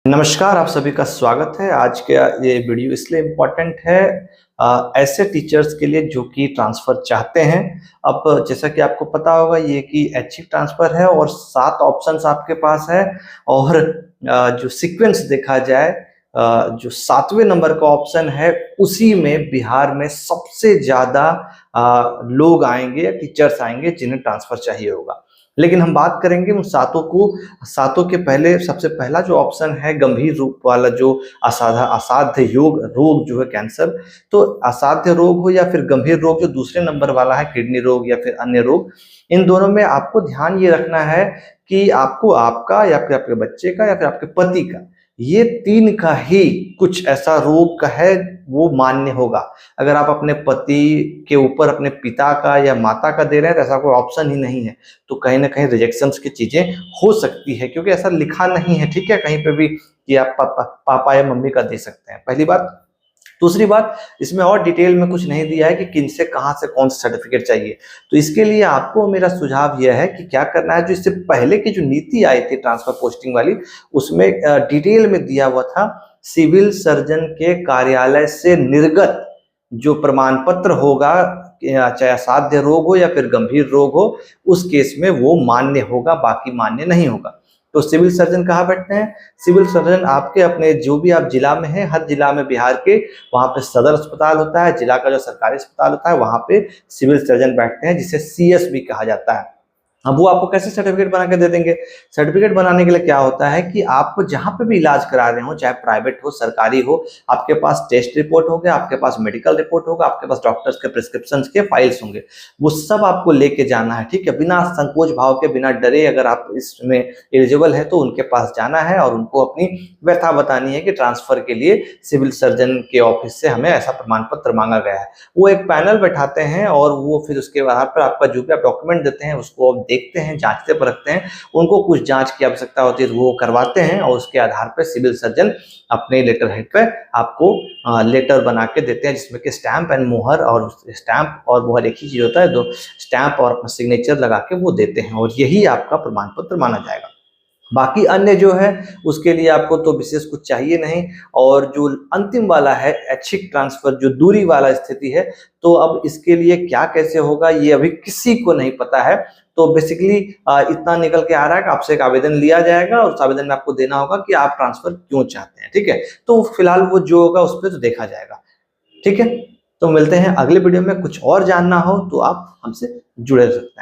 नमस्कार, आप सभी का स्वागत है। आज का ये वीडियो इसलिए इम्पोर्टेंट है ऐसे टीचर्स के लिए जो कि ट्रांसफ़र चाहते हैं। अब जैसा कि आपको पता होगा ये कि ऐच्छिक ट्रांसफ़र है और 7 ऑप्शंस आपके पास है और जो सीक्वेंस देखा जाए जो 7वें नंबर का ऑप्शन है उसी में बिहार में सबसे ज़्यादा लोग आएँगे या टीचर्स आएँगे जिन्हें ट्रांसफ़र चाहिए होगा। लेकिन हम बात करेंगे उन सातों के पहले सबसे पहला जो ऑप्शन है गंभीर रूप वाला जो असाध्य रोग जो है कैंसर। तो असाध्य रोग हो या फिर गंभीर रोग जो दूसरे नंबर वाला है किडनी रोग या फिर अन्य रोग, इन दोनों में आपको ध्यान ये रखना है कि आपको आपका या फिर आपके बच्चे का या फिर आपके पति का ये 3 का ही कुछ ऐसा रोग का है वो मान्य होगा। अगर आप अपने पति के ऊपर अपने पिता का या माता का दे रहे हैं तो ऐसा कोई ऑप्शन ही नहीं है, तो कहीं न कहीं रिजेक्शंस की चीज़ें हो सकती है क्योंकि ऐसा लिखा नहीं है, ठीक है? कहीं पे भी कि आप पापा या मम्मी का दे सकते हैं, पहली बात। दूसरी बात, इसमें और डिटेल में कुछ नहीं दिया है कि किन से कहाँ से कौन सा सर्टिफिकेट चाहिए। तो इसके लिए आपको मेरा सुझाव यह है कि क्या करना है, जो इससे पहले की जो नीति आई थी ट्रांसफर पोस्टिंग वाली, उसमें डिटेल में दिया हुआ था सिविल सर्जन के कार्यालय से निर्गत जो प्रमाण पत्र होगा, चाहे असाध्य रोग हो या फिर गंभीर रोग हो, उस केस में वो मान्य होगा, बाकी मान्य नहीं होगा। तो सिविल सर्जन कहाँ बैठते हैं? सिविल सर्जन आपके अपने जो भी आप जिला में हैं, हर जिला में बिहार के वहाँ पे सदर अस्पताल होता है, जिला का जो सरकारी अस्पताल होता है वहाँ पे सिविल सर्जन बैठते हैं, जिसे सीएस भी कहा जाता है। अब वो आपको कैसे सर्टिफिकेट बना के दे देंगे? सर्टिफिकेट बनाने के लिए क्या होता है कि आप जहाँ पे भी इलाज करा रहे हो, चाहे प्राइवेट हो, सरकारी हो, आपके पास टेस्ट रिपोर्ट होगा, आपके पास मेडिकल रिपोर्ट होगा, आपके पास डॉक्टर्स के प्रिस्क्रिप्शंस के फाइल्स होंगे। वो सब आपको लेके जाना है, ठीक है? बिना संकोच भाव के, बिना डरे, अगर आप इसमें एलिजिबल है तो उनके पास जाना है और उनको अपनी व्यथा बतानी है कि ट्रांसफर के लिए सिविल सर्जन के ऑफिस से हमें ऐसा प्रमाण पत्र मांगा गया है। वो एक पैनल बैठाते हैं और वो फिर उसके आधार पर आपका जो भी आप डॉक्यूमेंट देते हैं उसको देखते हैं, जांचते परखते हैं। उनको कुछ जांच की आवश्यकता होती है तो वो करवाते हैं और उसके आधार पर सिविल सर्जन अपने लेटर हेड पे आपको लेटर बना के देते हैं, जिसमें कि स्टैंप एंड मोहर, और स्टैंप और मोहर एक ही चीज होता है, दो स्टैंप और अपना सिग्नेचर लगा के वो देते हैं और यही आपका प्रमाण पत्र माना जाएगा। बाकी अन्य जो है उसके लिए आपको तो विशेष कुछ चाहिए नहीं। और जो अंतिम वाला है ऐच्छिक ट्रांसफर, जो दूरी वाला स्थिति है, तो अब इसके लिए क्या कैसे होगा ये अभी किसी को नहीं पता है। तो बेसिकली इतना निकल के आ रहा है कि आपसे एक आवेदन लिया जाएगा और उस आवेदन में आपको देना होगा कि आप ट्रांसफर क्यों चाहते हैं, ठीक है? तो फिलहाल वो जो होगा उस पर तो देखा जाएगा, ठीक है? तो मिलते हैं अगले वीडियो में। कुछ और जानना हो तो आप हमसे जुड़े रह सकते हैं।